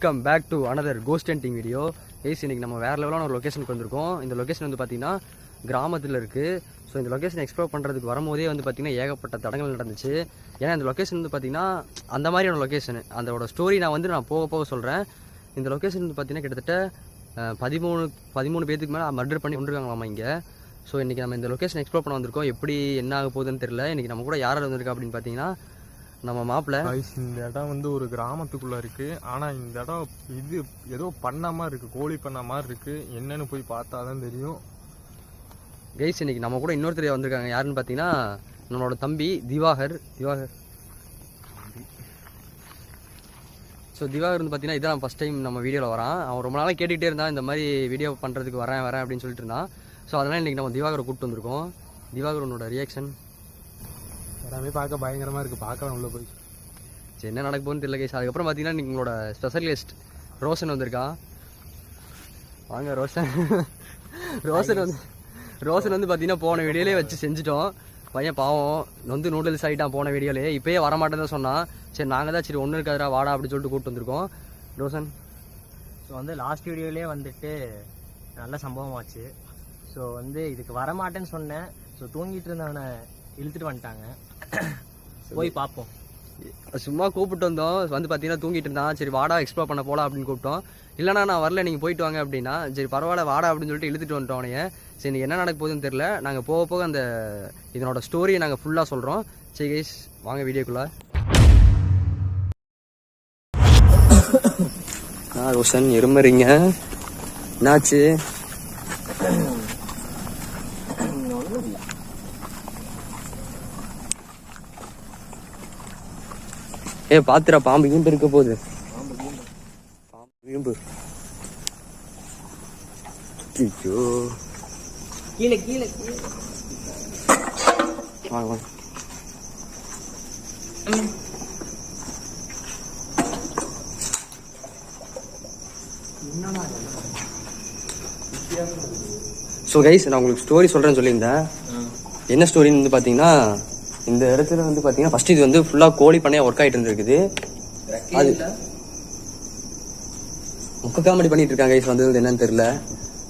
Welcome back to another ghost hunting video. இன்னைக்கு நம்ம வேறு லெவலான ஒரு லொக்கேஷனுக்கு வந்திருக்கோம். இந்த லொக்கேஷன் வந்து பார்த்தீங்கன்னா கிராமத்தில் இருக்குது. ஸோ இந்த லொக்கேஷன் எக்ஸ்ப்ளோர் பண்ணுறதுக்கு வரும்போதே வந்து பார்த்திங்கன்னா ஏகப்பட்ட தடங்கள் நடந்துச்சு. ஏன்னா இந்த லொக்கேஷன் வந்து பார்த்திங்கன்னா அந்த மாதிரியான லொக்கேஷன். அதோட ஸ்டோரி நான் போக போக சொல்கிறேன். இந்த லொக்கேஷன் வந்து பார்த்திங்கன்னா கிட்டத்தட்ட 13 பேருக்கு மேலே மர்டர் பண்ணி கொண்டிருக்காங்களாமா இங்கே. ஸோ இன்றைக்கி நம்ம இந்த லொக்கேஷன் எக்ஸ்ப்ளோர் பண்ண வந்திருக்கோம். எப்படி என்ன ஆக போகுதுன்னு தெரியல. இன்றைக்கி நம்ம கூட யார் வந்திருக்கா அப்படின்னு பார்த்தீங்கன்னா நம்ம மாப்பிள்ள. இந்த இடம் வந்து ஒரு கிராமத்துக்குள்ளே இருக்குது. ஆனால் இந்த இடம் இது ஏதோ பண்ண மாதிரி இருக்குது, கோழி பண்ண மாதிரி இருக்குது. என்னன்னு போய் பார்த்தா தான் தெரியும். கைஸ் இன்னைக்கு நம்ம கூட இன்னொருத்தர் வந்திருக்காங்க. யாருன்னு பார்த்தீங்கன்னா நம்மளோட தம்பி திவாகர். ஸோ திவாகர் வந்து பார்த்தீங்கன்னா இதான் ஃபஸ்ட் டைம் நம்ம வீடியோவில் வரான். அவன் ரொம்ப நாளாக கேட்டுகிட்டே இருந்தான், இந்த மாதிரி வீடியோ பண்ணுறதுக்கு வரேன் அப்படின்னு சொல்லிட்டு இருந்தான். ஸோ அதெல்லாம் இன்றைக்கி நம்ம திவாகரை கூப்பிட்டு வந்திருக்கோம். திவாகர் உன்னோட ரியாக்ஷன்? எல்லாமே பார்க்க பயங்கரமாக இருக்குது. பார்க்கலாம் உள்ளே போய். சரி, என்ன நடக்க போகுதுன்னு தெரியல கைஸ். அதுக்கப்புறம் பார்த்தீங்கன்னா இன்றைக்கி உங்களோட ஸ்பெஷல் கெஸ்ட் ரோஷன் வந்திருக்கான். வாங்க ரோஷன். ரோஷன் வந்து பார்த்தீங்கன்னா போன வீடியோலேயே வச்சு செஞ்சுட்டோம். பையன் பாவம் வந்து நூடுல்ஸ் ஆகிட்டான் போன வீடியோலேயே. இப்போயே வரமாட்டேன்னு தான் சொன்னான். சரி நாங்கள் தான் சரி ஒன்றும் இருக்காதா வாடா அப்படின்னு சொல்லிட்டு கூப்பிட்டு வந்திருக்கோம். ரோஷன் ஸோ வந்து லாஸ்ட் வீடியோலேயே வந்துட்டு நல்ல சம்பவம் ஆச்சு. ஸோ வந்து இதுக்கு வரமாட்டேன்னு சொன்னேன். ஸோ தூங்கிட்டு இருந்தவனை இழுத்துட்டு வந்துட்டாங்க. போய் பார்ப்போம். சும்மா கூப்பிட்டு வந்தோம். வந்து பார்த்தீங்கன்னா தூங்கிட்டு இருந்தான். சரி வாடா எக்ஸ்ப்ளோர் பண்ண போகலாம் அப்படின்னு கூப்பிட்டோம். இல்லைனா நான் வரல, நீங்கள் போயிட்டு வாங்க அப்படின்னா சரி பரவாயில்ல வாடா அப்படின்னு சொல்லிட்டு இழுத்துட்டு வந்துட்டோம் அவனையே. சரி என்ன நடக்க போகுதுன்னு தெரில. நாங்கள் போக போக அந்த இதனோட ஸ்டோரியை நாங்கள் ஃபுல்லாக சொல்கிறோம். சரி கைஸ் வாங்க வீடியோக்குள்ளே. ரோஷன் எருமறிங்க, என்னாச்சு? பாத்துரா பாம்பு வீம்பு இருக்க போகுது. வீம்பு கீழே கீழே வாங்க. ஸோ கைஸ் நான் உங்களுக்கு ஸ்டோரி சொல்கிறேன்னு சொல்லியிருந்தேன். என்ன ஸ்டோரின்னு வந்து பார்த்தீங்கன்னா இந்த இடத்துல வந்து பார்த்தீங்கன்னா ஃபர்ஸ்ட் இது வந்து ஃபுல்லாக கோழி பண்ணையாக ஒர்க் ஆகிட்டு இருந்திருக்குது. அது முக்க காமெடி பண்ணிட்டு இருக்காங்க கைஸ். வந்தது என்னன்னு தெரியல.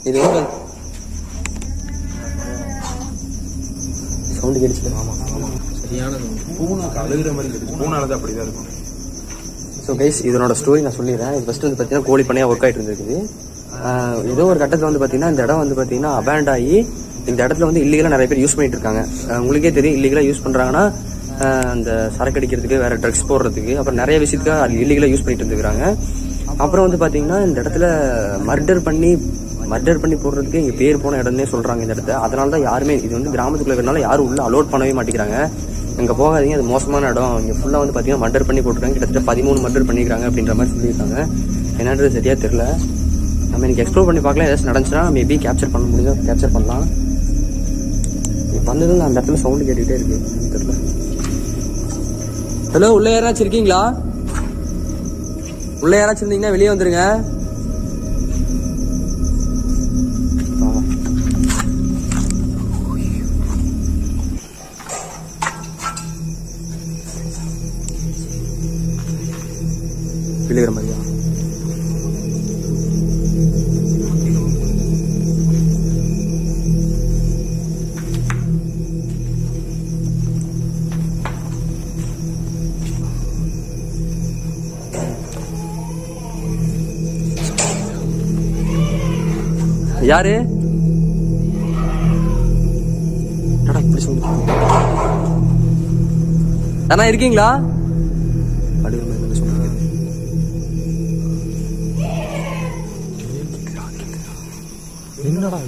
இது வந்து சவுண்டு கேட்டுச்சு. சரியான பூனை அழுகிற மாதிரி இருக்குது. பூனாலதான் அப்படிதான் இருக்கும். ஸோ கைஸ் இதனோட ஸ்டோரி நான் சொல்லிடுறேன். இது ஃபர்ஸ்ட் வந்து பார்த்தீங்கன்னா கோழி பண்ணையாக ஒர்க் ஆகிட்டு இருந்திருக்குது. ஏதோ ஒரு கட்டத்தில் வந்து பார்த்தீங்கன்னா இந்த இடம் வந்து பார்த்தீங்கன்னா அபேண்ட் ஆகி இந்த இடத்துல வந்து இல்லீகலாக நிறைய பேர் யூஸ் பண்ணிட்டு இருக்காங்க. உங்களுக்கே தெரியும், இல்லீகலாக யூஸ் பண்ணுறாங்கன்னா அந்த சரக்கு அடிக்கிறதுக்கு, வேற ட்ரக்ஸ் போடுறதுக்கு, அப்புறம் நிறைய விஷயத்துக்கு அது இல்லீகலாக யூஸ் பண்ணிட்டு இருந்துக்கிறாங்க. அப்புறம் வந்து பார்த்தீங்கன்னா இந்த இடத்துல மர்டர் பண்ணி போடுறதுக்கு இங்கே பேர் போன இடம்னே சொல்கிறாங்க இந்த இடத்த. அதனால தான் யாருமே இது வந்து கிராமத்துக்குள்ள இருக்கிறனால யாரும் உள்ள அலோட் பண்ணவே மாட்டேங்கிறாங்க. இங்கே போகாதீங்க, அது மோசமான இடம். இங்கே ஃபுல்லாக வந்து பார்த்தீங்கன்னா மர்டர் பண்ணி போட்டுருக்காங்க. கிட்டத்தட்ட 13 மர்டர் பண்ணிக்கிறாங்க அப்படின்ற மாதிரி சொல்லியிருக்காங்க. என்னன்றது சரியாக தெரியல. நம்ம இன்னைக்கு எக்ஸ்ப்ளோர் பண்ணி பார்க்கலாம். ஏதாச்சும் நடந்துச்சுன்னா மேபி கேப்சர் பண்ண முடிஞ்சா கேப்சர் பண்ணலாம். வந்ததும் அந்த இடத்துல சவுண்டு கேட்டுக்கிட்டே இருக்கு தெரியல. ஹலோ, உள்ள யாராச்சும் இருக்கீங்களா? உள்ள யாராச்சும் இருந்தீங்கன்னா வெளியே வந்துருங்க. வெளியே மாதிரியா? யாரு இப்படி சொல்லுங்க. அண்ணா இருக்கீங்களா? என்னடா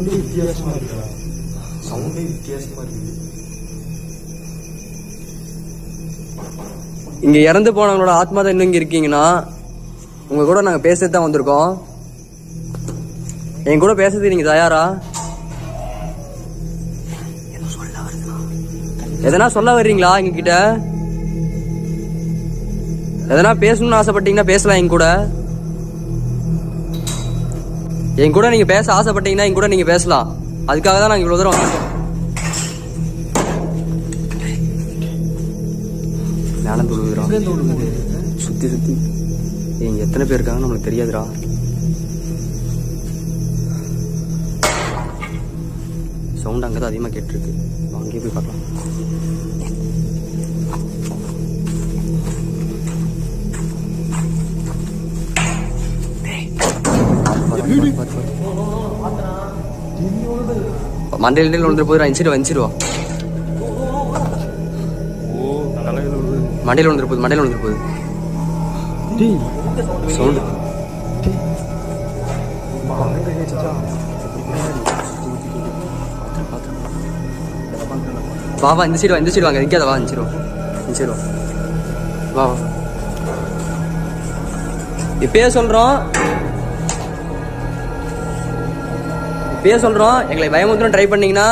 வித்தியாசமா இருக்கு. இங்க இறந்து போனவங்களோட ஆத்மா தான் இன்னும் இங்க இருக்கீங்கன்னா உங்க கூட நாங்க பேச தான் வந்திருக்கோம். என் கூட பேசுறதுக்கு நீங்க தயாரா? எதனா சொல்ல வர்றீங்களா? எங்க கிட்ட எதனா பேசணும்னு ஆசைப்பட்டீங்கன்னா பேசலாம். என் கூட நீங்க பேச ஆசைப்பட்டீங்கன்னா என் கூட நீங்க பேசலாம். அதுக்காக தான் நாங்க இவ்வளவு தூரம் வந்திருக்கோம். மேலே தொழுகுதுடா, சுற்றி சுற்றி. இங்கே எத்தனை பேர் இருக்காங்க நம்மளுக்கு தெரியாதுடா. சவுண்ட் அங்கே தான் அதிகமாக கேட்டுருக்கு. அங்கேயே போய் பார்க்கலாம். மண்டையில் வந்துட்டு போய் வஞ்சிருவா. மண்டையில் வந்துட்டு போகுது, மண்டையில் வந்துட்டு போகுது. சவுண்டு வா வா, இந்த சைடு வா, இந்த சைடு வாங்க, நிற்காத, வா, இந்த சைடு வா, வா வா. இப்பயே சொல்றோம் எங்களை பயமுத்திரம் ட்ரை பண்ணீங்கன்னா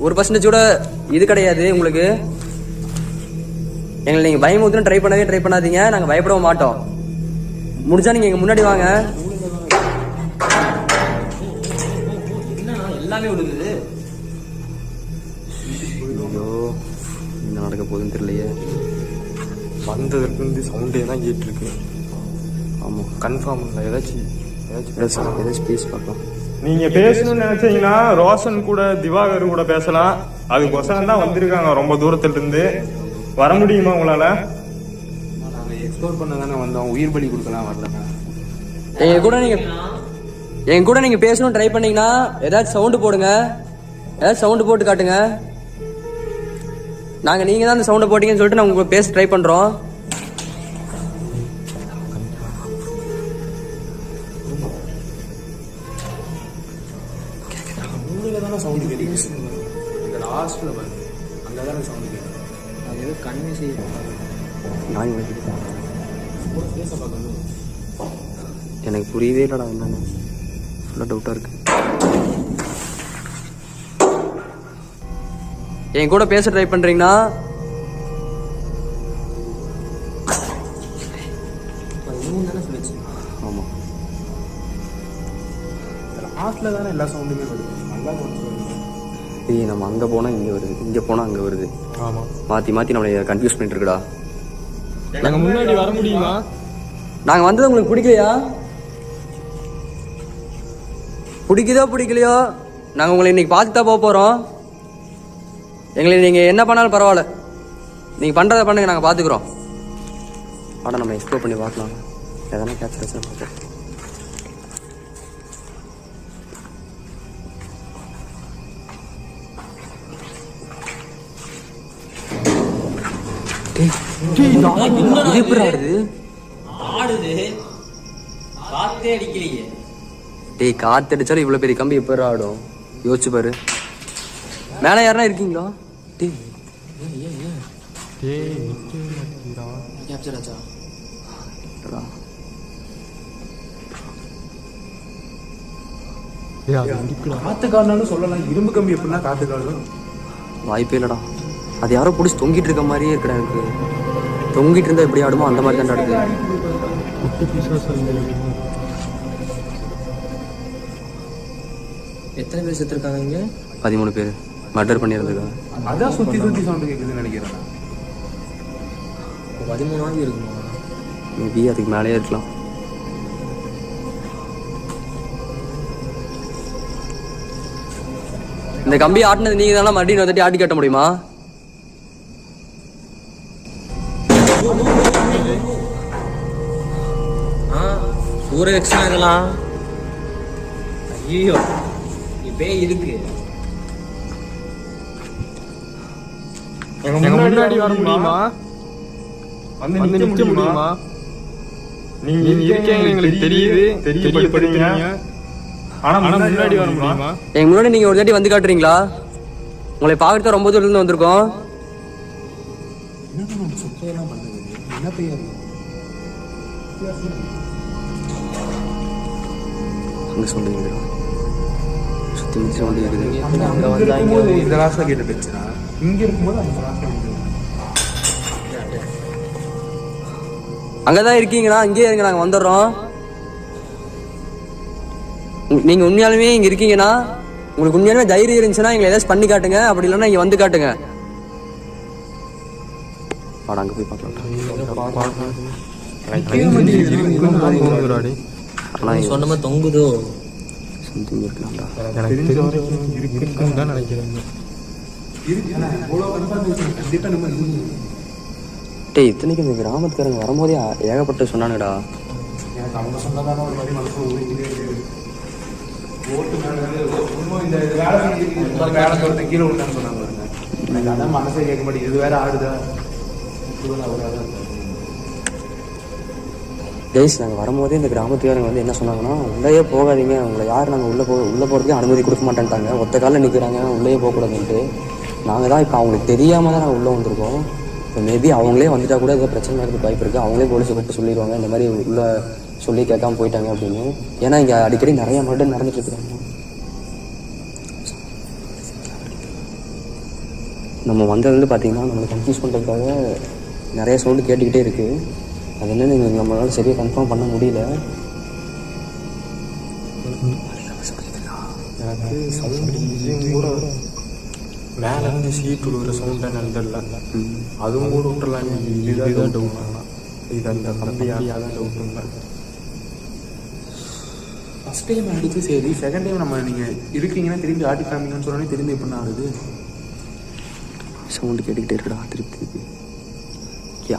1% கூட இது கிடையாது உங்களுக்கு. எங்களை நீங்க பயமுத்திரம் ட்ரை பண்ணாதீங்க. நாங்க பயப்படவும் மாட்டோம். முடிஞ்சா நீங்க எங்க முன்னாடி வாங்க. எல்லாமே விழுகுது. ஐயோ, என்ன நடக்க போகுதுன்னு தெரியலையே. வந்ததுலேருந்து சவுண்டே தான் கேட்டுருக்கு. ஆமாம், கன்ஃபார்ம் இல்லை. ஏதாச்சும் பேசி பார்க்கலாம். நீங்க பேசணும்னு நினைச்சீங்கன்னா ரோஷன் கூட திவாகர் கூட பேசலாம். அதுக்கொசரம் தான் வந்திருக்காங்க ரொம்ப தூரத்துல இருந்து. வர முடியுமா உங்களால? நாங்கள் எக்ஸ்ப்ளோர் பண்ண தானே வந்தோம், உயிர் பலி கொடுக்கலாம் வரல. என் கூட நீங்க பேசணும் ட்ரை பண்ணீங்கன்னா ஏதாச்சும் சவுண்டு போடுங்க, ஏதாச்சும் சவுண்டு போட்டு காட்டுங்க. நீங்க தான் அந்த சவுண்டை போட்டீங்கன்னு சொல்லிட்டு நாங்கள் உங்களுக்கு பேச ட்ரை பண்றோம். சவுண்டு கேட்குது. இந்த லாஸ்ட்ல பாருங்க, அங்கே தானே சவுண்டு கேட்குது. அது ஏதோ கண்ணே செய்ய எனக்கு புரியவே இல்லடா என்னன்னு. ஃபுல்லாக டவுட்டாக இருக்கு. என் கூட பேச ட்ரை பண்றீங்கன்னா ஆமா, லாஸ்ட்ல தானே எல்லா சவுண்டுமே வருது. நல்லா நம்ம அங்க போனா இங்க வருது, இங்க போனா அங்க வருது. ஆமா, மாத்தி மாத்தி நம்மளை கன்ஃபியூஸ் பண்ணிட்டு இருக்குடா. நாங்க முன்னாடி வர முடியுமா? நாங்க வந்தது உங்களுக்கு பிடிக்கலையா? பிடிக்குதோ பிடிக்கலையோ நாங்க உங்களை இன்னைக்கு பார்த்து தான் போக போறோம். எங்களை நீங்க என்ன பண்ணாலும் பரவாயில்ல, நீங்க பண்றதை பண்ணுங்க, நாங்க பாத்துக்கிறோம். ஆனா நம்ம எக்ஸ்ப்ளோர் பண்ணி பார்க்கலாம். எதனா கேப்சர் வச்சு பார்ப்போம். இது எப்படி ஆடுது? காத்தே அடிக்கலையே. டேய், காத்து அடிச்சாலும் இவ்வளவு பெரிய கம்பி எப்படி ஆடும்? யோசிச்சு பாரு. மேல யாரா இருக்கீங்களா? டேய் கேப்சர் ஆச்சா? காத்து காரணம்னு சொல்லலாம். இரும்பு கம்பி எப்படின்னா காத்து காரணம்? வாய்ப்பே இல்லடா. அது யாரோ பிடிச்சி தொங்கிட்டு இருக்க மாதிரியே இருக்கடா. எனக்கு தொங்கிட்டு இருந்தா எப்படி ஆடுமோ அந்த மாதிரி தான் ஆடுது. எத்தனை பேர் செத்துருக்காங்க இங்க? 13 பேர் மர்டர் பண்ணியிருந்துருக்காங்க. அதான் சுத்தி சுத்தி சவுண்டு கேட்குதுன்னு நினைக்கிறேன். 13 இருக்குமா? மேபி அதுக்கு மேலேயே இருக்கலாம். இந்த கம்பி ஆட்டினது நீங்க தானே? மறுபடியும் வந்துட்டு ஆட்டி காட்ட முடியுமா? ஊரை வச்சுனா இதெல்லாம். ஐயோ, இப்பே இருக்கு. எங்க முன்னாடி வர முடியுமா? வந்து நிக்க முடியுமா? நீங்க இருக்கீங்க, எங்களுக்கு தெரியுது, தெரியப்படுறீங்க. ஆனா முன்னாடி வர முடியுமா? எங்க முன்னாடி நீங்க ஒரு தாட்டி வந்து காட்டுறீங்களா? உங்களை பார்க்கறது ரொம்ப தூரத்துல இருந்து வந்திருக்கோம். என்ன பெயர்? அங்க சொல்லுங்க, சுத்தி முத்தி சவுண்ட் கேக்குது. இந்த லாஸ்ட்ல கேட்டு போச்சுனா இங்க இருக்கும்போது அந்த லாஸ்ட்ல அங்கதான் இருக்கீங்களா? அங்கேயே இருங்க, நாங்க வந்துடுறோம். நீங்க உண்மையாலுமே இங்க இருக்கீங்கன்னா, உங்களுக்கு உண்மையாலுமே தைரியம் இருந்துச்சுன்னா எங்களை ஏதாச்சும் பண்ணி காட்டுங்க. அப்படி இல்லைன்னா இங்க வந்து காட்டுங்க. வாடா அங்கே போய் பார்க்கலாம். ஆனால் சொன்ன மாதிரி தொங்குதோ சம்திங் இருக்கலாம்டா. இருக்குன்னு தான் நினைக்கிறேன். டேய் இத்தனைக்கு இந்த கிராமத்துக்காரங்க வரும்போதே ஏகப்பட்ட சொன்னானுடா. எனக்கு அவங்க சொன்னதான ஒரு மாதிரி மனசு ஊறிக்கிட்டே இருக்குது. ஓட்டு மேலே இந்த வேலை ஒருத்தன் கீழே விட்டான்னு சொன்னாங்க பாருங்க. எனக்கு அதான் மனசே கேட்க மாட்டேங்குது. இது வேற ஆடுதா கைஸ் நாங்கள் வரும்போதே இந்த கிராமத்துக்காரங்க வந்து என்ன சொன்னாங்கன்னா, உள்ளேயே போகாதீங்க, உங்களை யார் நாங்கள் உள்ளே போகிறதுக்கே அனுமதி கொடுக்க மாட்டேன்ட்டாங்க, ஒத்த காலில் நிற்கிறாங்க, உள்ளேயே போகக்கூடாதுன்ட்டு. நாங்கள் தான் இப்போ அவங்களுக்கு தெரியாமல் தான் நாங்கள் உள்ளே வந்திருக்கோம். இப்போ மேபி அவங்களே வந்துட்டா கூட ஏதோ பிரச்சனை நடக்குது வாய்ப்பு இருக்குது. அவங்களே போலீஸை கூப்பிட்டு சொல்லிடுவாங்க இந்த மாதிரி உள்ளே சொல்லி கேட்காம போயிட்டாங்க அப்படின்னு. ஏன்னா இங்கே அடிக்கடி நிறைய மர்டர் நடந்துட்டு இருக்கிறாங்க. நம்ம வந்ததுலேருந்து பார்த்தீங்கன்னா நம்மளை கன்ஃபியூஸ் பண்ணுறதுக்காக நிறைய சவுண்டு கேட்டுக்கிட்டே இருக்குது. அது என்னன்னு நம்மளால சரியாக கன்ஃபார்ம் பண்ண முடியல. எனக்கு சவுண்ட் கூட மேலே இருந்து சீட் விடுற சவுண்ட் என்னன்னு தெரியல. அதுவும் கூட விட்டுறலாம். இதுதான் டவுட். இது அந்த கம்பியாக தான் டவுட் இல்லை. ஃபர்ஸ்ட் டைம் அடிச்சு சரி, செகண்ட் டைம் நம்ம நீங்கள் இருக்கீங்கன்னா திரும்பி ஆட்டி காமிங்கன்னு சொன்னோன்னே திரும்பி எப்படி ஆகுது? சவுண்டு கேட்டுக்கிட்டே இருக்குடா திருப்பி திருப்பி.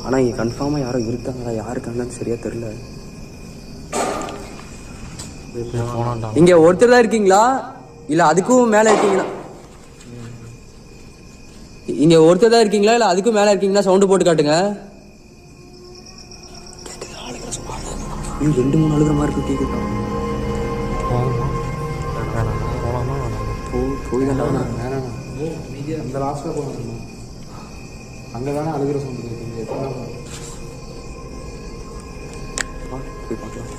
ஆனால் இங்கே கன்ஃபார்மாக யாரும் இருக்காங்களா, யாருக்காங்கன்னு சரியாக தெரில. இங்கே ஒருத்தர் தான் இருக்கீங்களா இல்லை அதுக்கும் மேலே இருக்கீங்களா? இங்கே ஒருத்தர் தான் இருக்கீங்களா இல்லை அதுக்கும் மேலே இருக்கீங்களா? சவுண்டு போட்டு காட்டுங்க. 2-3 அழுகிற மாதிரி இருக்கு. கேட்குதா? போய் தான் வேணாம் அந்த லாஸ்ட்டில் போகணும். அங்கே தானே அழுகிற சவுண்டு கேட்குறீங்க. போய் பார்க்கலாம்.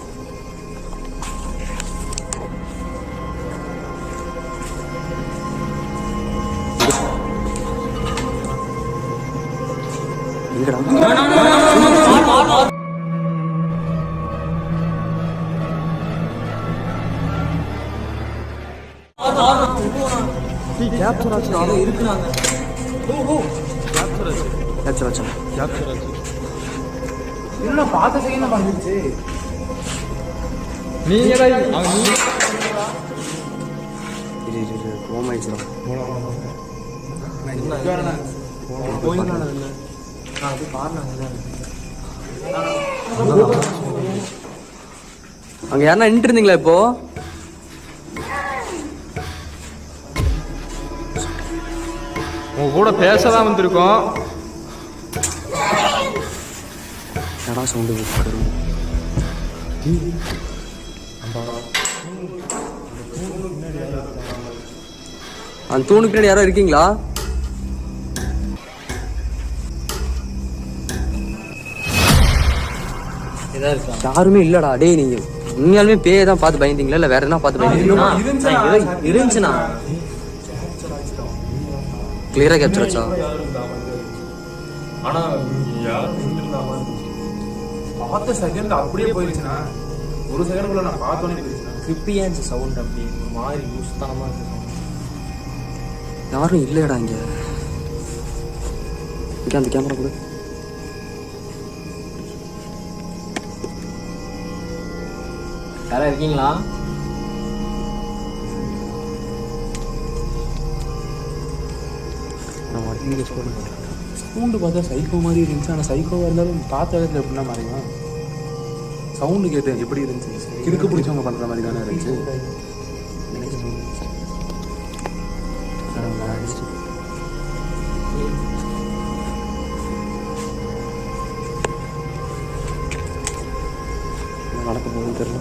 இல்லை பார்த்த செகண்ட் வந்துருச்சு. நீங்களா கோமாயிடுச்சு. அங்க யாரா நின்று இருந்தீங்களா? இப்போ உங்க கூட பேசதான் வந்திருக்கோம். என்னடா சவுண்டு அந்த தூணுக்கு பின்னாடி யாரோ இருக்கீங்களா? யாருமே இல்லடா. டேய் நீங்க உண்மையாலுமே பேயை தான் பார்த்து பயந்தீங்களா இல்ல வேற என்ன பார்த்து பயந்தீங்களா? இருந்துச்சுண்ணா. கிளியரா கேப்சர் ஆச்சா? ஆனா பார்த்த செகண்ட் அப்படியே போயிருச்சுன்னா, ஒரு செகண்டுக்குள்ள நான் பார்த்தோன்னே போயிருச்சுன்னா. கிரிப்பியா இருந்துச்சு சவுண்ட். அப்படி ஒரு மாதிரி யூஸ்தனமா இருக்கு சவுண்ட். யாரும் இல்லையடா இங்க. அந்த கேமரா கூட யாரா இருக்கீங்களா? சவுண்டு பார்த்தா சைக்கோ மாதிரி இருந்துச்சு. ஆனால் சைக்கோவாக இருந்தாலும் பார்த்த இடத்துல எப்படின்னா மறையும். சவுண்டு கேட்டேன் எப்படி இருந்துச்சு? கிறுக்கு பிடிச்சவங்க பண்ணுற மாதிரி தானே இருந்துச்சு. நடக்க போகுதுன்னு தெரியல.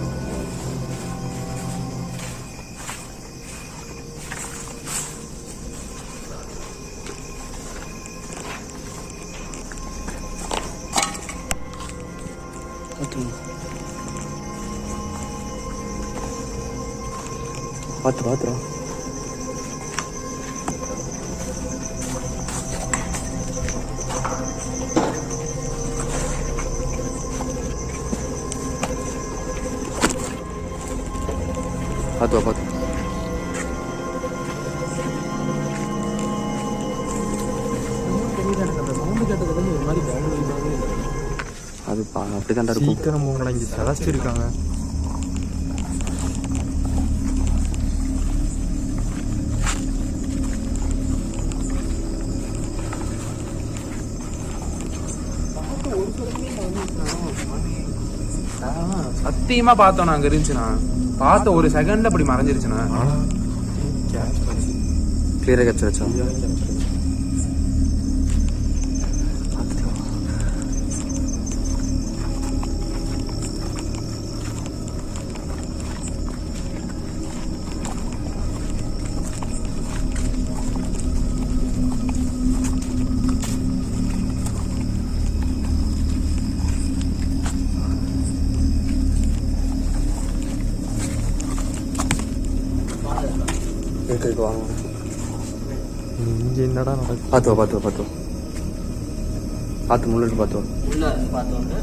பார்த்துரும். பார்த்து அந்த சவுண்டு கேட்டதுலேருந்து ஒரு மாதிரி அப்படி தான்டா இருக்கும். சீக்கிரம் போங்கடா, இங்கே சதச்சிருக்காங்க. சத்தியமா பார்த்தோம் அங்க இருந்துச்சுண்ணா. பார்த்த ஒரு செகண்ட்ல அப்படி மறைஞ்சிருச்சுண்ணா. கிளியரா கேப்சர் வச்சா. இருக்கு வாங்க. இங்கே என்னடா நடக்குது? பார்த்து முள்ளிட்டு பார்த்தோம். உள்ள பார்த்தோன்னு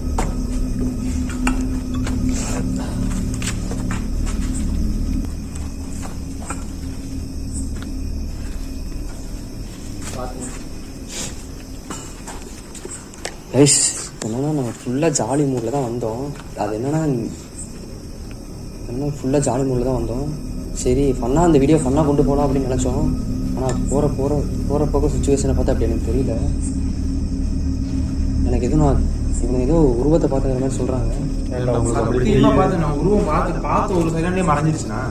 கைஸ் என்னன்னா நம்ம ஃபுல்லாக ஜாலி மூடில் தான் வந்தோம். அது என்னன்னா ஃபுல்லாக ஜாலி மூடில் தான் வந்தோம். சரி ஃபன்னாக அந்த வீடியோ ஃபன்னாக கொண்டு போகலாம் அப்படின்னு நினச்சோம். ஆனால் போகிற போக சுச்சுவேஷனை பார்த்தா அப்படி எனக்கு தெரியல. எனக்கு எதுவும் இவங்க ஏதோ உருவத்தை பார்த்துக்கிற மாதிரி சொல்கிறாங்க. சத்தியமா பார்த்து நான் உருவம் பார்த்து ஒரு செகண்டே மறைஞ்சிருச்சுண்ணா.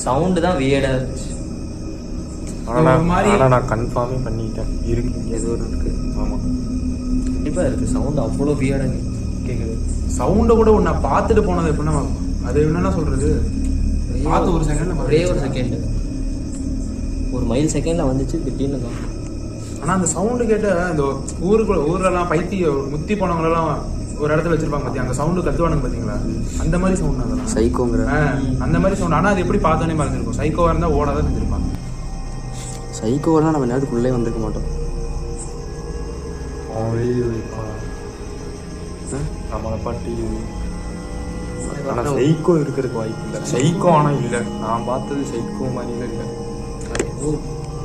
சவுண்டு தான் வியர்டாக இருந்துச்சு. ஆனால் நான் கன்ஃபார்மே பண்ணிட்டேன், இருக்கு ஏதோ ஒரு இருக்குது. ஆமாம், கண்டிப்பாக இருக்குது. சவுண்டு அவ்வளோ வியர்டாக கேட்குது. சவுண்டை கூட ஒன்று பார்த்துட்டு போனது எப்படின்னா, அது என்னன்னா சொல்றது, பார்த்து ஒரு செகண்ட்ல ஒரே ஒரு செகண்ட், ஒரு மைல் செகண்ட்ல வந்துச்சு திடீர்னு தான். ஆனா அந்த சவுண்டு கேட்ட இந்த ஊர்லலாம் முத்தி போனவங்களெல்லாம் ஒரு இடத்துல வச்சிருப்பாங்க பாத்தியா, அந்த சவுண்டு கத்துவானுங்க பாத்தீங்களா, அந்த மாதிரி சவுண்ட் அதெல்லாம் சைக்கோங்கிற அந்த மாதிரி சவுண்ட். ஆனா அது எப்படி பார்த்தோன்னே மறந்துருக்கும். சைக்கோவா இருந்தா ஓடாதான் செஞ்சிருப்பாங்க. சைக்கோவா நம்ம நேரத்துக்குள்ளே வந்திருக்க மாட்டோம். நம்மளை பாட்டி. ஆனால் சைக்கோ இருக்கிறதுக்கு வாய்ப்பு இல்லை. சைக்கோ ஆனால் இல்லை, நான் பார்த்தது சைக்கோ மாதிரில இல்லை. ஏதோ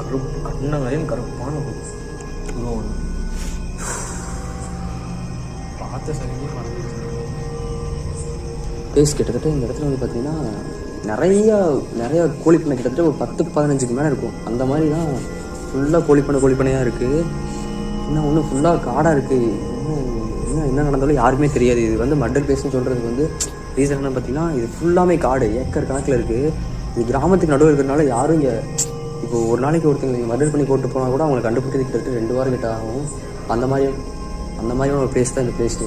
கருப்பு கண்ணங்களையும் கருப்பான உருவம் பார்த்த சரியே மறந்துருச்சு. பேஸ் கிட்டத்தட்ட இந்த இடத்துல வந்து பார்த்தீங்கன்னா நிறைய கோழிப்பண்ணை கிட்டத்தட்ட ஒரு 10-15க்கு மேலே இருக்கும். அந்த மாதிரி தான் ஃபுல்லாக கோழிப்பண்ணையாக இருக்குது. இன்னும் ஒன்று ஃபுல்லாக காடாக இருக்குது. இன்னும் என்ன நடந்தாலும் யாருமே தெரியாது. இது வந்து மர்டர் பேஸ்ன்னு சொல்கிறதுக்கு வந்து ரீசன் என்ன பார்த்தீங்கன்னா, இது ஃபுல்லாமே காடு, ஏக்கர் கணக்கில் இருக்குது. இது கிராமத்துக்கு நடுவில் இருக்கிறதுனால யாரும் இங்கே இப்போ ஒரு நாளைக்கு ஒருத்தங்க மர்டர் பண்ணி போட்டு போனால் கூட அவங்களை கண்டுபிடிக்கிறது கிட்டத்தட்ட 2 வாரம் கிட்ட ஆகும். அந்த மாதிரியான ஒரு பிளேஸ் தான் இந்த பிளேஸு.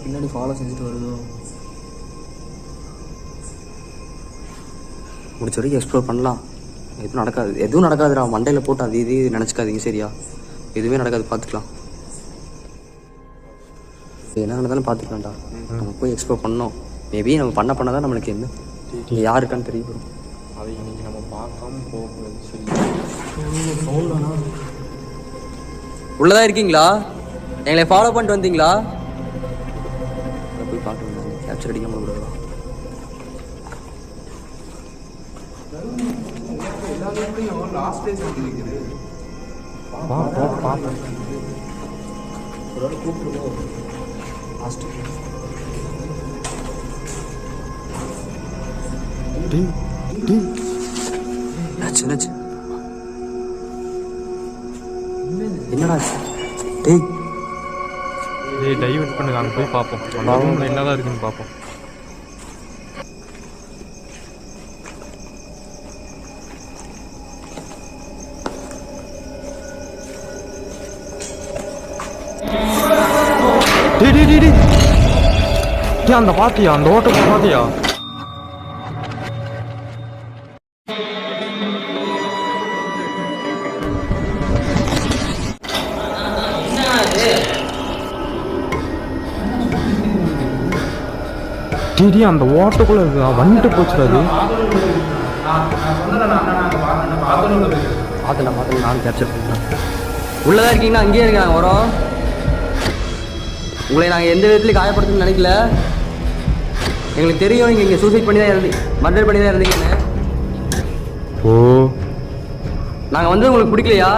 பின்னாடி ஃபாலோ செஞ்சுட்டு வருதோ. முடிச்ச வரைக்கும் எக்ஸ்ப்ளோர் பண்ணலாம். எதுவும் நடக்காதுடா. மண்டையில் போட்டு அது இது நினச்சிக்காதீங்க சரியா? எதுவுமே நடக்காது, பார்த்துக்கலாம். என்ன நடந்தாலும் பார்த்துக்கலாம்டா. நம்ம போய் எக்ஸ்ப்ளோர் பண்ணோம். மேபி நம்ம பண்ண தான் நம்மளுக்கு என்ன யார் இருக்கான்னு தெரிய வரும். அதை இன்னைக்கு நம்ம பார்க்காம போகக்கூடாது. சரி, உள்ளதான் இருக்கீங்களா? எங்களை ஃபாலோ பண்ணிட்டு வந்தீங்களா? போய் பார்க்கணும். கேப்சர் அடிக்காம விடுவா. லாஸ்ட் டேஸ் இருக்குது. ஒரு கூப்பிடுவோம். லாஸ்ட் என்னடா டைவர்ட் பண்ணுங்க, அங்கே போய் பார்ப்போம். அந்த ரூம்ல என்னதான் இருக்குன்னு பார்ப்போம். அந்த பாத்தியா, அந்த ஓட்டத்தை பாத்தியா? அந்த ஓட்டக்குள்ள இருக்கு, வந்துட்டு போச்சுடாது. பார்த்து நான் கேப்சர் பண்ணுறேன். உள்ளதான் இருக்கீங்கன்னா அங்கேயே இருக்காங்க வரோம். உங்களை நாங்கள் எந்த விதத்துலையும் காயப்படுத்தணும்னு நினைக்கல. எங்களுக்கு தெரியும் நீங்கள் இங்கே சூசைட் பண்ணி தான் மர்டர் பண்ணி தான் இருந்தீங்கன்னு. நாங்கள் வந்து உங்களுக்கு பிடிக்கலையா?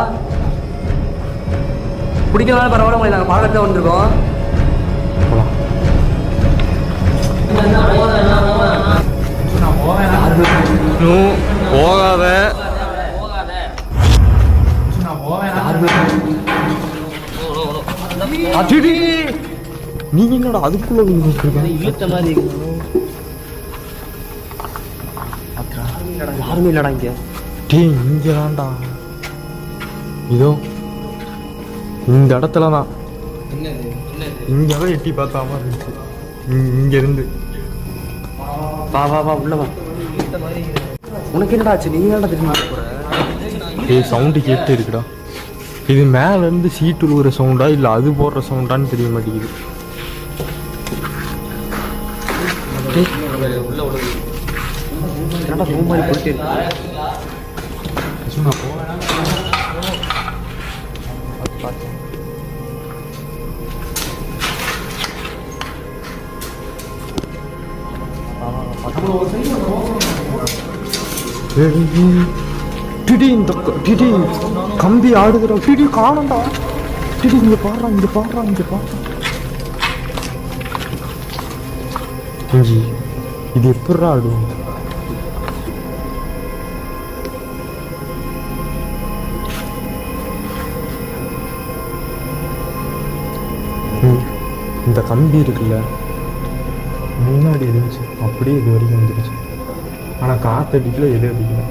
பிடிக்கிறதுனால பரவாயில்ல, உங்களை நாங்கள் பார்க்கறது தான் வந்திருக்கோம். போகாத நீ என்னடா அதுக்குள்ள இழுத்த மாதிரி யாருமே இல்லடா இங்க. டேய் இங்க தான்டா, இதோ இந்த இடத்துல தான். இங்கதான் எட்டி பார்த்தாம இருந்துச்சு. இங்க இருந்து வா வா வா உள்ள வா. உனக்கு என்னடா ஆச்சு? நீ என்னடா திரும்பி போற? டேய் சவுண்டு கேட்டு இருக்குடா. இது மேல இருந்து சீட்டு உழுவுற சவுண்டா இல்ல அது போடுற சவுண்டான்னு தெரிய மாட்டேங்குது. என்னடா ரூம் மாதிரி போயிட்டே இருக்கு. கம்பி ஆடுதுடா. டிடி காணண்டா. டிடி இங்க பாடுறா, இங்க பாடுறா, இங்க பாடுறா. இது எப்படா ஆடும்? இந்த கம்பி இருக்குல்ல முன்னாடி இருந்துச்சு, அப்படியே இது வரைக்கும் வந்துருச்சு. ஆனால் காற்றடிக்கல, எது அடிக்கல.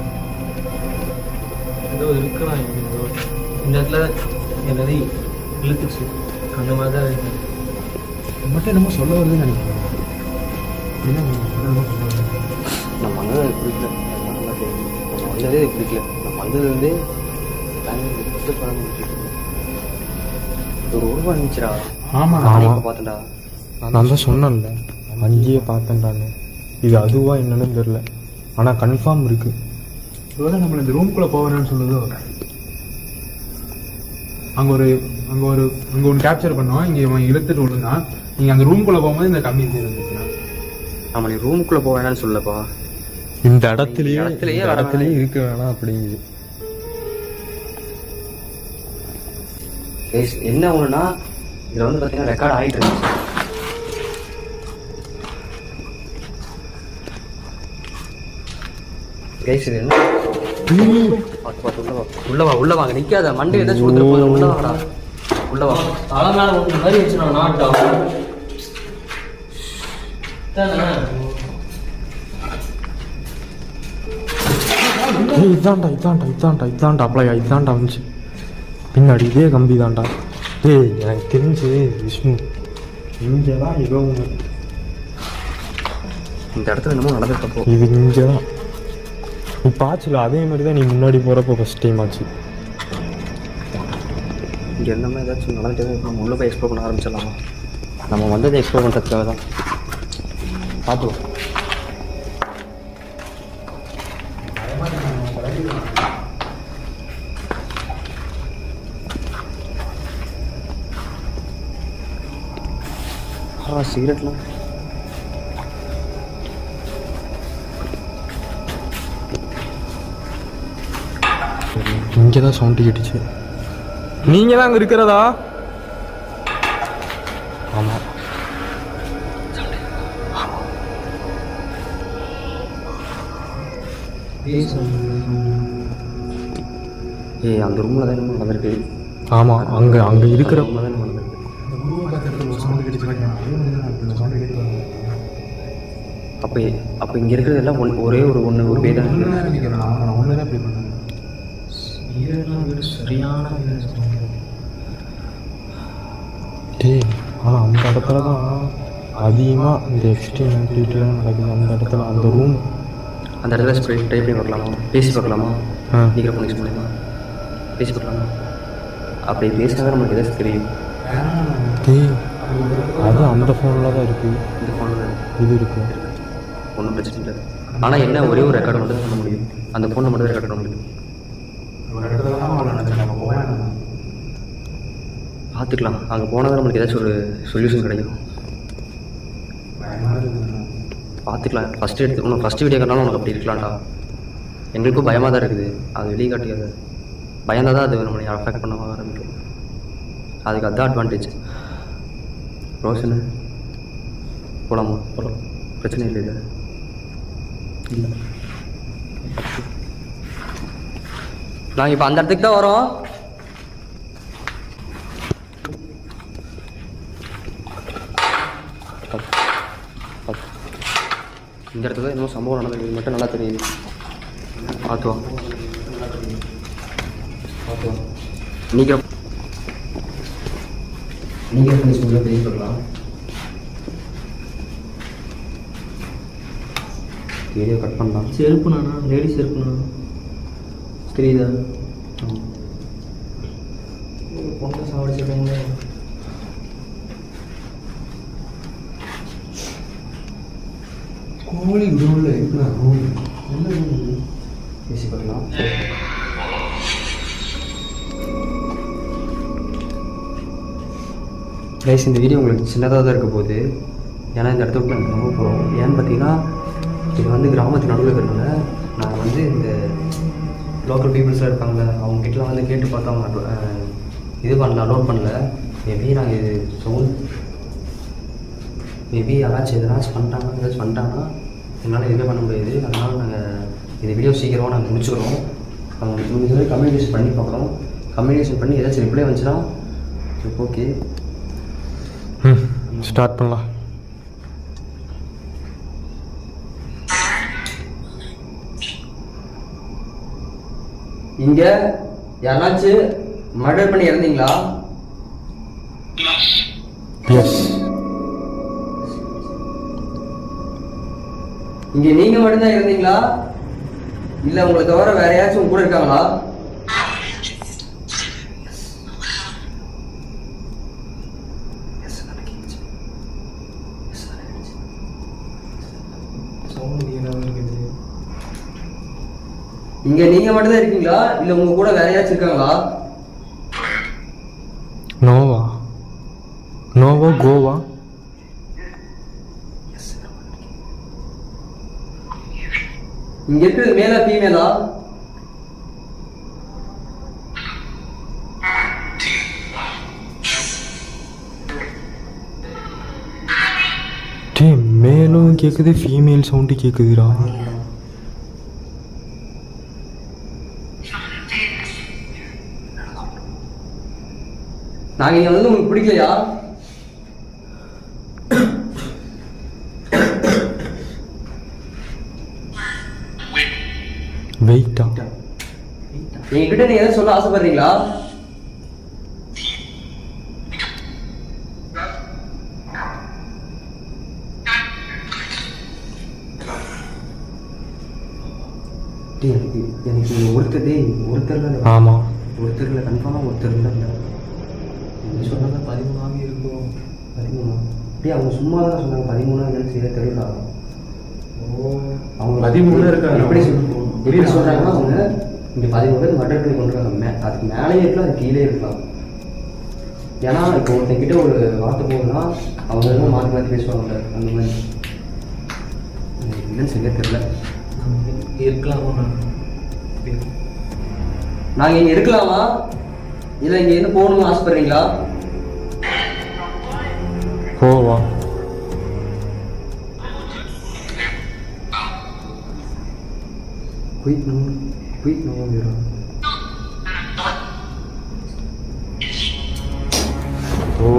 ஏதோ இருக்கலாம் இந்த இடத்துல என்னது இழுத்துச்சு அந்த மாதிரி தான் இருக்கு. மட்டும் என்னமோ சொல்ல வருதுன்னு நினைக்கிறேன். நம்ம வந்தது பிடிக்கல, நம்ம வந்ததே பிடிக்கல. நம்ம வந்தது வந்து ஒரு உருவம் இருந்துச்சுடா. ஆமாம் பார்த்தேன்டா. நான் தான் சொன்னேன்ல, அங்கேயே பார்த்தேன்டான்னு. இது அதுவா என்னன்னு தெரியல, ஆனால் கன்ஃபார்ம் இருக்கு. ஒருவேளை நம்மளை இந்த ரூம்குள்ளே போவேன்னு சொல்லுதோ. அங்கே ஒன்று கேப்சர் பண்ணோம். இங்கே இவன் இழுத்துட்டு விழுந்தான். நீங்கள் அந்த ரூம்குள்ளே போகும்போது இந்த கம்மி இருந்துச்சுன்னா நம்ம நீ ரூமுக்குள்ளே போக வேணாம்னு சொல்லப்பா. இந்த இடத்துலயே இடத்துலயே இருக்க வேணாம் அப்படிங்குது. என்ன ஒண்ணுன்னா இதுல வந்து பாத்தீங்கன்னா ரெக்கார்ட் ஆயிட்டு இருந்துச்சு. கைஸ் இது என்ன? உள்ள வா உள்ள வாங்க, நிக்காத. மண்டே ஏதாச்சும் கொடுத்துட்டு போதும். உள்ள வாங்கடா, உள்ள வா. தலை மேல ஒன்று மாதிரி வச்சுருவோம் நாட்டம். இதாண்டா அப்ளையா, இதாண்டா வந்துச்சு பின்னாடி. இதே கம்பி தான்டா. டேய் எனக்கு தெரிஞ்சு விஷ்ணு இங்கே தான் ஏதோ ஒன்று. இந்த இடத்துல என்னமோ நடந்துட்டப்போ இது இங்கே தான் இப்போ ஆச்சுல. அதே மாதிரி தான் நீ முன்னாடி போகிறப்போ ஃபஸ்ட் டைம் ஆச்சு. இங்கே என்னமே ஏதாச்சும் நடந்துட்டு தான் நம்ம உள்ள போய் எக்ஸ்ப்ளோர் பண்ண ஆரம்பிச்சிடலாமா? நம்ம வந்ததை எக்ஸ்ப்ளோர் பண்ணுறதுக்காக தான். பார்த்துவோம். சிகரெட்லாம் இங்கே தான் சவுண்டு கேட்டுச்சு. நீங்கள் தான் அங்கே இருக்கிறதா? ஆமாம். அந்த ரூமில் தான் என்ன நடந்திருக்கு. ஆமாம், அங்கே இருக்கிற ரூமில் தான் நடந்திருக்கு. அப்போ இங்கே இருக்கிறது எல்லாம் ஒரே ஒரு பேர் தான் சரியான. டேய் ஆனால் அந்த இடத்துல தான் அதிகமாக இந்த எக்ஸ்ட்ரீம் ஆக்டிவிட்டிலாம் நடக்குது. அந்த இடத்துல அந்த ரூம், அந்த இடத்துல ட்ரை பண்ணி பார்க்கலாமா? பேசி பார்க்கலாமா? நீக்கிற ஃபோன் யூஸ் பண்ணலாமா? பேசி பார்க்கலாமா? அப்படி பேசினா தான் நமக்கு எதாச்சும் தெரியும். டேய் அது அந்த ஃபோனில் தான் இருக்குது. இந்த ஃபோனில் இது இருக்குது, ஒன்றும் பிரச்சனை இல்லை. ஆனால் என்ன ஒரே ஒரு ரெக்கார்டு மட்டும் தான் பண்ண முடியும். அந்த ஃபோனில் மட்டும் தான் ரெக்கார்ட் பண்ண முடியும். பார்த்துக்கலாம். அங்கே போனால் நம்மளுக்கு ஏதாச்சும் ஒரு சொல்யூஷன் கிடைக்கும். பார்த்துக்கலாம். ஃபஸ்ட்டு வீடியோ காட்டினாலும் உனக்கு அப்படி இருக்கலாம்டா. எங்களுக்கும் பயமாக தான் இருக்குது. அது வெளியே காட்டியாது. பயந்தால் தான் அது நம்மளை அஃபெக்ட் பண்ண ஆரம்பிக்கும். அதுக்கு அதுதான் அட்வான்டேஜ். ரோஷனு போகலாமா? போகலாம், பிரச்சனை இல்லை. இது இல்லை, நாங்கள் இப்போ அந்த இடத்துக்கு தான் வரோம். இந்த இடத்துல தான் இன்னும் சம்பவம் நடந்தது மட்டும் நல்லா தெரியுது. பார்த்துவா நீங்கள் சொல்ல தெரிய சொல்லலாம். வீடியோ கட் பண்ணலாம். செருப்புண்ணா, லேடி செருப்புண்ணா, தெரியுதா? பொண்ணை சாவடிச்சிருக்காங்களே. கோழி குடோவில் இருக்கிறாங்க. பேசி பார்க்கலாம். கைஸ், இந்த வீடியோ உங்களுக்கு சின்னதாக தான் இருக்க போகுது. ஏன்னா இந்த இடத்த விட்டு நாங்கள் ரொம்ப போகிறோம். ஏன்னு பார்த்தீங்கன்னா இது வந்து கிராமத்து நடுவில் இருக்கிறதுனால நாங்கள் வந்து இந்த லோக்கல் பீப்புள்ஸாக இருப்பாங்கள்ல, அவங்ககிட்டலாம் வந்து கேட்டு பார்த்தா அவங்க இது பண்ணல, அலோட் பண்ணல. மேபி நாங்கள் இது மேபி யாராச்சும் ஏதாச்சும் பண்ணிட்டாங்கன்னா என்னால் எதுவுமே பண்ண முடியாது. அதனால் நாங்கள் இந்த வீடியோ சீக்கிரமாக நாங்கள் முடிச்சுக்கிறோம். முடிஞ்ச வரை கம்யூனிகேஷன் பண்ணி பார்க்குறோம். கம்யூனிகேஷன் பண்ணி ஏதாச்சும் ரிப்ளை வந்துச்சுன்னா ஓகே, ஸ்டார்ட் பண்ணலாம். இங்க யாராச்சும் மர்டர் பண்ணி இறந்தீங்களா? எஸ். இங்க நீங்க மட்டும்தான் இருந்தீங்களா, இல்ல உங்களை தவிர வேற யாராச்சும் கூட இருக்காங்களா? இங்க நீங்க மட்டும்தான் இருக்கீங்களா, இல்ல உங்க கூட வேற யாராச்சும் இருக்காங்களா? நோவா கோவா. இங்க இருக்கிறது மேலா ஃபீமேலா? மேலும் கேக்குது, ஃபீமேல் சவுண்டு கேக்குதுடா. நாங்க இங்க வந்து உங்களுக்கு பிடிக்கலையா? வெயிட்டா, என்கிட்ட நீங்க எதாவது சொல்ல ஆசைப்படுறீங்களா? எனக்கு ஒருத்தர் ஆமா, ஒருத்தர்ல கன்ஃபார்மா ஒருத்தர் இல்லை. சொன்னாங்க 13 இருக்கும். 13 அப்படியே அவங்க சும்மா தான் சொன்னாங்க. 13 செய்ய தெரியல. அவங்க 13 இருக்காங்க. எப்படி சொல்றாங்கன்னா அவங்க இங்க 13 பேர் மர்டர் பண்ணி கொண்டுருக்காங்க. அதுக்கு மேலேயே இருக்கலாம், அது கீழே இருக்கலாம். ஏன்னா இப்போ ஒருத்தங்கிட்ட ஒரு வார்த்தை போகுதுன்னா அவங்க எல்லாம் மாற்றி மாற்றி பேசுவாங்க. அந்த மாதிரி இல்லைன்னு செய்ய தெரியல. இருக்கலாமா? நாங்கள் இங்கே இருக்கலாமா, இல்லை இங்கே என்ன போகணும்னு ஆசைப்படுறீங்களா? கோவா. குயிக் நோ வீரா. ஓ,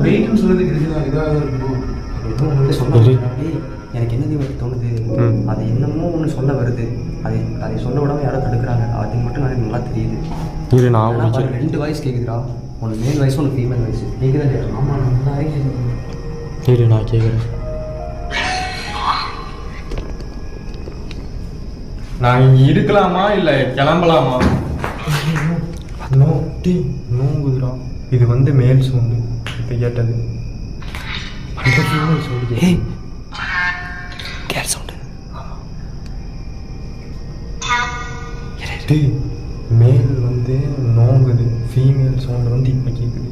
வெயிட்னு சொல்றதுக்கு இதுதான் இதாக இருக்கும். எனக்கு என்ன தோணுது, அது என்னமோ ஒன்று சொல்ல வருது. அதை சொல்ல விடாம யாரோ தடுக்கிறாங்க. அது மட்டும் எனக்கு நல்லா தெரியுது. இது நான் 2 வாய்ஸ் கேட்குதுடா. ஒன்று மேல் வாய்ஸ், ஒன்று ஃபீமேல் வாய்ஸ் கேட்குதா இல்லையா? ஆமாம், நல்லா இது நான் கேட்குறேன். நான் இங்கே இருக்கலாமா இல்லை கிளம்பலாமா? நோங்குதுடா. இது வந்து மேல் சவுண்டு இப்போ கேட்டது. இந்த ஃபீமேல் சவுண்டு கேர் சவுண்டு. மேல் வந்து நோங்குது, ஃபீமேல் சவுண்டு வந்து இப்போ கேட்குது.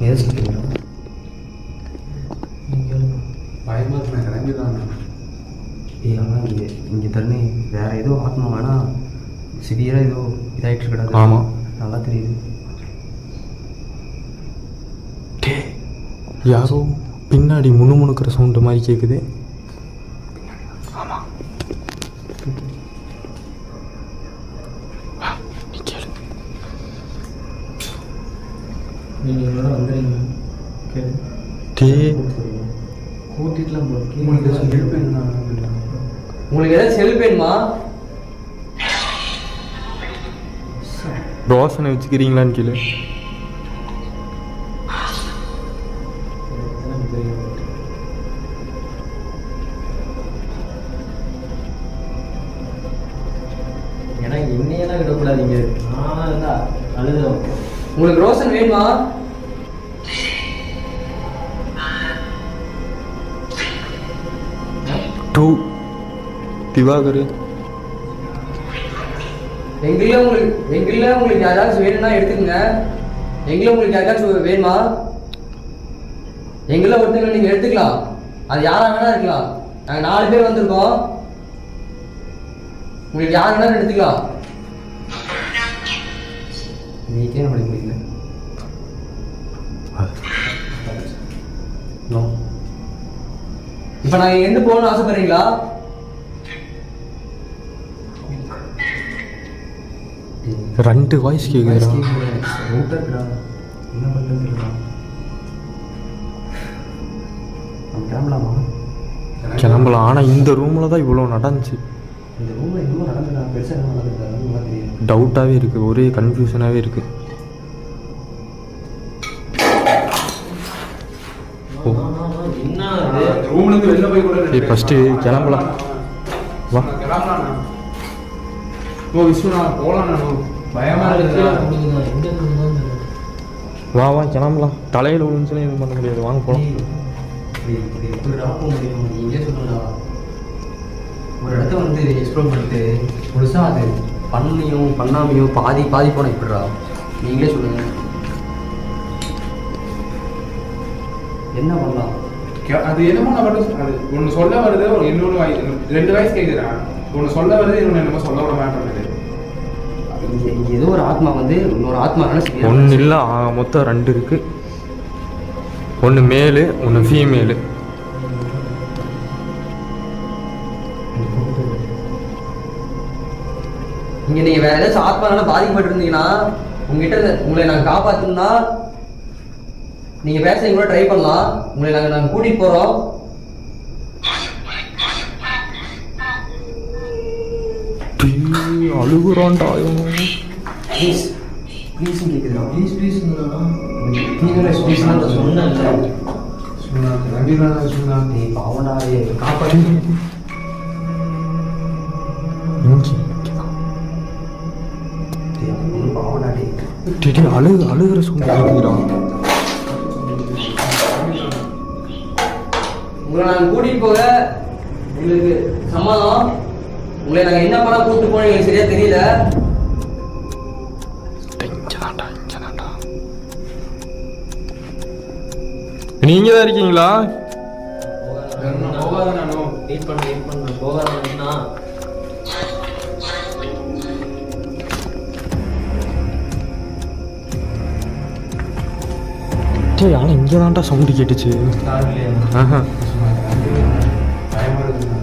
எது சொல்லுங்க? பயமாக நான் கிளம்பிதான். ஆனால் இங்கே தருணே வேறு ஏதோ ஆத்மா வேணால் சிவியராக ஏதோ இதாகிட்டு இருக்கடா. ஆமாம், நல்லா தெரியுது. யாரோ பின்னாடி முணுமுணுக்கிற சவுண்டு மாதிரி கேட்குது. ஆமாம், நீ கேளு. நீங்கள் எங்களோட வந்துடுறீங்க. கேளு. கூட்டிட்டுலாம் உங்களுக்கு ஹெல்ப் என்ன? உங்களுக்கு ஏதாச்சும் ஹெல்ப் வேணுமா? ரோசனை வச்சுக்கிறீங்களான்னு கேளு. ஏன்னா என்னையெல்லாம் விடக்கூடாதீங்க. நான் இருந்தா அழுதும். உங்களுக்கு ரோசன் வேணுமா? திவாகர் எங்கள உங்களுக்கு யாராச்சும் வேணும்னா எடுத்துக்கங்க. எங்கள உங்களுக்கு யாராச்சும் வேணுமா? எங்கள ஒருத்தங்க நீங்க எடுத்துக்கலாம். அது யாரா வேணா இருக்கலாம். நாங்கள் 4 பேர் வந்திருக்கோம். உங்களுக்கு யார் வேணாலும் எடுத்துக்கலாம். நீக்கே நம்மளுக்கு பிடிக்கல. இப்போ நாங்கள் எங்கே போகணும்னு ஆசைப்படுறீங்களா? ரெண்டு வாய்ஸ் கேட்குதுடா. என்ன பண்ணுறதுங்களா? கிளம்பலாமா? கிளம்பலாம். ஆனால் இந்த ரூமில் தான் இவ்வளோ நடந்துச்சு. இந்த ரூமில் இன்னும் நடந்துடா. பெருசாக என்ன நடந்துருக்கா தெரியும். டவுட்டாகவே இருக்குது, ஒரே கன்ஃபியூஷனாகவே இருக்குது. ரூம்லேருந்து வெளில போய் கூட ஃபஸ்ட்டு கிளம்பலாம். வா கிளம்பலாம். ஓ விஸ்வனா போகலாம். பயமா இருக்குதா? வா வா கிளம்பலாம். தலையில் விழுந்துச்சுன்னா எதுவும் பண்ண முடியாது. வாங்க போகலாம். நீங்களே சொல்லுங்களா? ஒரு இடத்த வந்து எக்ஸ்ப்ளோர் பண்ணிட்டு முழுசாக அது பண்ணியும் பண்ணாமையும் பாதி போனால் எப்படிடா? நீங்களே சொல்லுங்க. என்ன பண்ணலாம்? அது என்னமோ நான் மட்டும் அது ஒன்று சொல்ல வருது, இன்னொன்று 2 வாய்ஸ் கேட்குறான். ஒன்று சொல்ல வருது, இன்னொன்று என்னமோ சொல்ல விட மாட்டேங்குது. இங்கே ஏதோ ஒரு ஆத்மா வந்து இன்னொரு ஆத்மா ஒன்று இல்லை, மொத்தம் 2 இருக்குது. ஒன்று மேலு, ஒன்று ஃபீமேலு. இங்கே நீங்கள் வேறு ஏதாச்சும் ஆத்மானால பாதிக்கப்பட்டு இருந்தீங்கன்னா உங்களை நாங்கள் காப்பாற்றணும்னா நீங்கள் பேச கூட ட்ரை பண்ணலாம். உங்களை நாங்கள் கூட்டிகிட்டு போகிறோம். அழுகுறான்டா. ப்ளீஸ் ப்ளீஸ் கேட்குதுடா. ப்ளீஸ் சொன்னேன். பாவண்டா, காப்பாற்றி பாவண்டாடி அழுகிற சவுண்ட் கேட்குறான். உங்களை நாங்கள் கூட்டிகிட்டு போக உங்களுக்கு சம்மதம். உங்களை நாங்கள் என்ன பண்ண கூப்பிட்டு போனோம் எங்களுக்கு சரியா தெரியல. நீங்க தான் இருக்கீங்களா? போகாத நானும் வெயிட் பண்ண போகாதா? ஆனால் இங்கே தான்டா சவுண்டு கேட்டுச்சு. ஆஹா பயமா இருக்குண்ணா.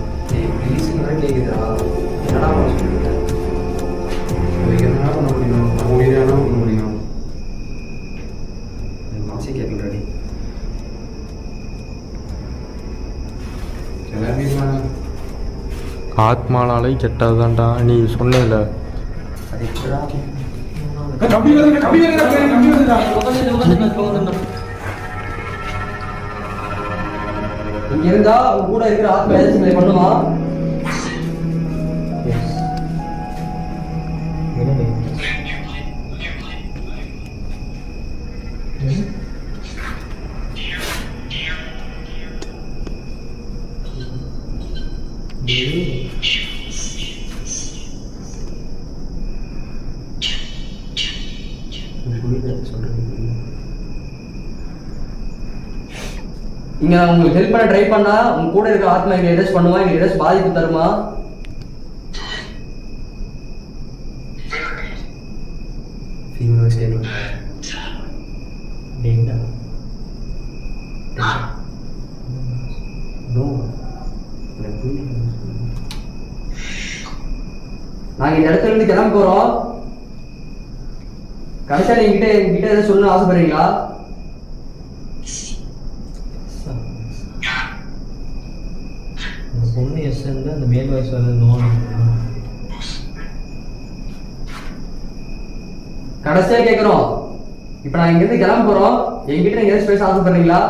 ப்ளீஸ் கேட்குதா? என்னடா சொல்லுங்க. அதுக்கு என்ன பண்ண முடியும்? நம்ம உயிரானா பண்ண முடியும். மனசே கேட்கலடி. எல்லாருமே ஆத்மானாலே கெட்டதுதான்டா. நீ சொன்னேல அது எப்படா? கம்பி வருதுடா. இங்க இருந்தா அவங்க கூட இருக்கிற ஆத்மா ஏதாச்சும் பண்ணுமா? இங்க நான் உங்களுக்கு ஹெல்ப் பண்ண ட்ரை பண்ணா உங்க கூட இருக்க ஆத்மா எங்களை ஏதாச்சும் பண்ணுவா, எங்களுக்கு ஏதாச்சும் பாதிப்பு தருமா? நாங்க இந்த இடத்துல இருந்து கிளம்ப போறோம். கடைசியா என்கிட்ட ஏதாவது சொல்லணும்னு ஆசைப்படுறீங்களா? பொண்ணு எஸ் அந்த மேல் வயசு வரணும். கடைசியா கேக்குறோம், இப்ப நான் இங்க இருந்து கிளம்ப போறோம், என்கிட்ட நீங்க ஏதாச்சும் பேச ஆசைப்படுறீங்களா?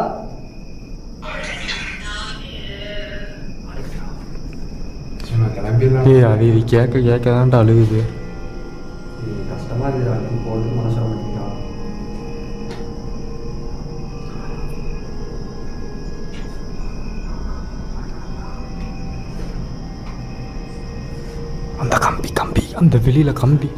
அது இது கேட்க தான்டா அழுகுது. கஷ்டமா இருக்குது போகிறது மனசு மாட்டேங்கிறா. அந்த கம்பி அந்த வெளியில கம்பி.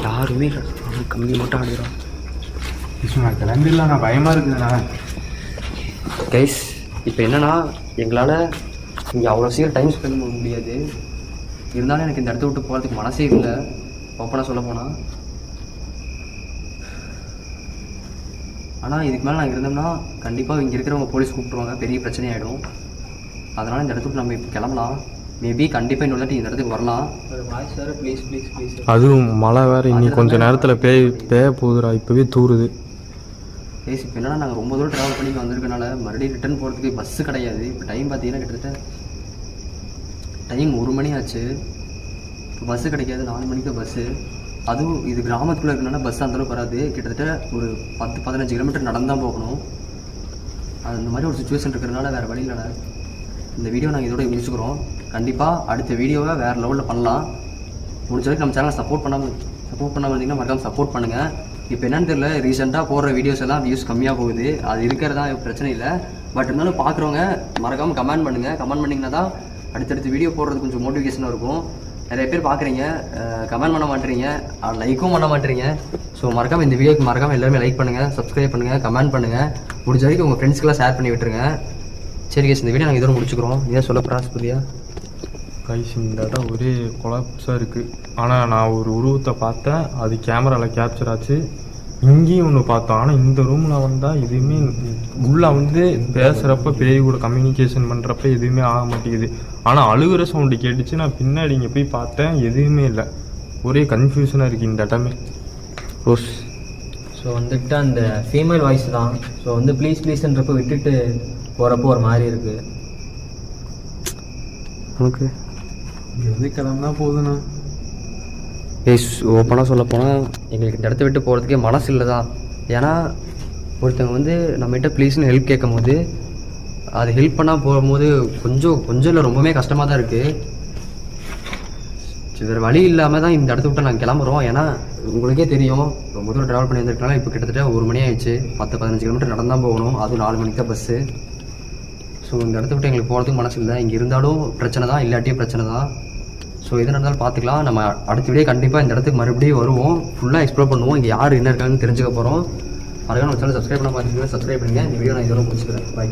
யாருமே கம்பி மட்டும் ஆடுறோம். கிளம்பிடலாம், நான் பயமா இருக்குதுண்ணா. கைஸ் இப்போ என்னன்னா, எங்களால் இங்கே அவ்வளோ சீக்கிரம் டைம் ஸ்பெண்ட் பண்ண முடியாது. இருந்தாலும் எனக்கு இந்த இடத்த விட்டு போகிறதுக்கு மனசே இல்லை. ஓப்பனாக சொல்ல போனால், ஆனால் இதுக்கு மேலே நாங்கள் இருந்தோம்னா கண்டிப்பாக இங்கே இருக்கிறவங்க போலீஸ் கூப்பிட்ருவாங்க, பெரிய பிரச்சனை ஆகிடும். அதனால் இந்த இடத்துக்கு நம்ம இப்போ கிளம்பலாம். மேபி கண்டிப்பாக இன்னொரு தாட்டி இந்த இடத்துக்கு வரலாம். ஒரு வாய்ஸ் வேறு ப்ளீஸ் ப்ளீஸ் ப்ளீஸ். அதுவும் மழை வேறு இன்னி கொஞ்சம் நேரத்தில் பேய போகுதுடா. இப்போவே தூருது. கைஸ் இப்போ என்னன்னா, நாங்கள் ரொம்ப தூரம் ட்ராவல் பண்ணி வந்திருக்கனால மறுபடியும் ரிட்டர்ன் போகிறதுக்கு பஸ்ஸு கிடையாது. இப்போ டைம் பார்த்தீங்கன்னா கிட்டத்தட்ட டைம் 1 மணி ஆச்சு. இப்போ பஸ்ஸு கிடைக்காது. 4 மணிக்கு பஸ்ஸு. அதுவும் இது கிராமத்துக்குள்ளே இருக்கனால பஸ் அந்தளவுக்கு வராது. கிட்டத்தட்ட ஒரு 10-15 கிலோமீட்டர் நடந்தான் போகணும். அந்த மாதிரி ஒரு சுச்சுவேஷன் இருக்கிறதுனால வேறு வழி இல்லை. இந்த வீடியோ நாங்கள் இதோட முடிச்சுக்கிறோம். கண்டிப்பாக அடுத்த வீடியோவை வேறு லெவலில் பண்ணலாம். முடிஞ்ச வரைக்கும் நம்ம சேனலை சப்போர்ட் பண்ணாமல் இருந்தீங்கன்னா மறக்காமல் சப்போர்ட் பண்ணுங்கள். இப்போ என்னன்னு தெரியல, ரீசெண்டாக போடுற வீடியோஸ் எல்லாம் வியூஸ் கம்மியாக போகுது. அது இருக்கிறதா பிரச்சனை இல்லை. பட் இருந்தாலும் பார்க்குறவங்க மறக்காமல் கமெண்ட் பண்ணுங்கள். கமெண்ட் பண்ணிங்கன்னா தான் அடுத்தடுத்து வீடியோ போடுறது கொஞ்சம் மோட்டிவேஷனாக இருக்கும். நிறைய பேர் பார்க்குறீங்க, கமெண்ட் பண்ண மாட்டேறீங்க, லைக்கும் பண்ண மாட்டேறீங்க. ஸோ மறக்காமல் இந்த வீடியோக்கு மறக்காமல் எல்லாருமே லைக் பண்ணுங்கள், சப்ஸ்கிரைப் பண்ணுங்கள், கமெண்ட் பண்ணுங்கள். முடிஞ்ச வரைக்கும் உங்கள் ஃப்ரெண்ட்ஸ்க்கெல்லாம் ஷேர் பண்ணி விட்டுருங்க. சரி கேஸ், இந்த வீடியோ நாங்கள் இதோட முடிச்சுக்கிறோம். இதான் சொல்ல பிராஸ்பதியா கைஸ், இந்த இடம் ஒரே கொலாப்ஸாக இருக்குது. ஆனால் நான் ஒரு உருவத்தை பார்த்தேன், அது கேமராவில் கேப்சர் ஆச்சு. இங்கேயும் ஒன்று பார்த்தோம். ஆனால் இந்த ரூமில் வந்தால் எதுவுமே உள்ளே வந்து பேசுகிறப்ப பேய் கூட கம்யூனிகேஷன் பண்ணுறப்ப எதுவுமே ஆக மாட்டேங்குது. ஆனால் அழுகிற சவுண்டு கேட்டுச்சு. நான் பின்னாடி இங்கே போய் பார்த்தேன், எதுவுமே இல்லை. ஒரே கன்ஃபியூஷனாக இருக்குது இந்த இடமே. ரோஸ் ஸோ வந்துட்டு அந்த ஃபீமேல் வாய்ஸ் தான். ஸோ வந்து ப்ளீஸ் ப்ளீஸ்ன்றப்ப விட்டுட்டு போகிறப்போ ஒரு மாதிரி இருக்குது. ஓகே, எது கிளம்புனா போதுண்ணா. ஏஸ் ஓப்பனாக சொல்ல போனால் எங்களுக்கு இந்த இடத்த விட்டு போகிறதுக்கே மனசு இல்லை தான். ஏன்னா ஒருத்தவங்க வந்து நம்மகிட்ட ப்ளீஸ்னு ஹெல்ப் கேட்கும் போது அது ஹெல்ப் பண்ணால் போகும்போது கொஞ்சம் இல்லை, ரொம்பவே கஷ்டமாக தான் இருக்குது. வேறு வழி இல்லாமல் தான் இந்த இடத்த விட்டு நாங்கள் கிளம்புறோம். ஏன்னா உங்களுக்கே தெரியும், ரொம்ப தூரம் ட்ராவல் பண்ணி வந்துருக்கனால இப்போ கிட்டத்தட்ட 1 மணி ஆயிடுச்சு. 10-15 கிலோமீட்டர் நடந்தான் போகணும். அதுவும் 4 மணிக்கு தான் பஸ்ஸு. ஸோ இந்த இடத்த விட்டு எங்களுக்கு போகிறதுக்கு மனசு இல்லை. இங்கே இருந்தாலும் பிரச்சனை தான், இல்லாட்டியும் பிரச்சனை தான். ஸோ எது நடந்தாலும் பார்த்துக்கலாம். நம்ம அடுத்த வீடியோ கண்டிப்பாக இந்த இடத்துக்கு மறுபடியும் வருவோம். ஃபுல்லாக எக்ஸ்ப்ளோர் பண்ணுவோம். இங்கே யார் என்ன இருக்காங்கன்னு தெரிஞ்சுக்க போகிறோம். மறக்காம நம்ம சேனல் சப்ஸ்கிரைப் பண்ண பார்த்துக்கோங்க. சப்ஸ்கிரைப் பண்ணுங்கள். இந்த வீடியோ நான் இதோட முடிச்சுக்கிறேன். பாய்.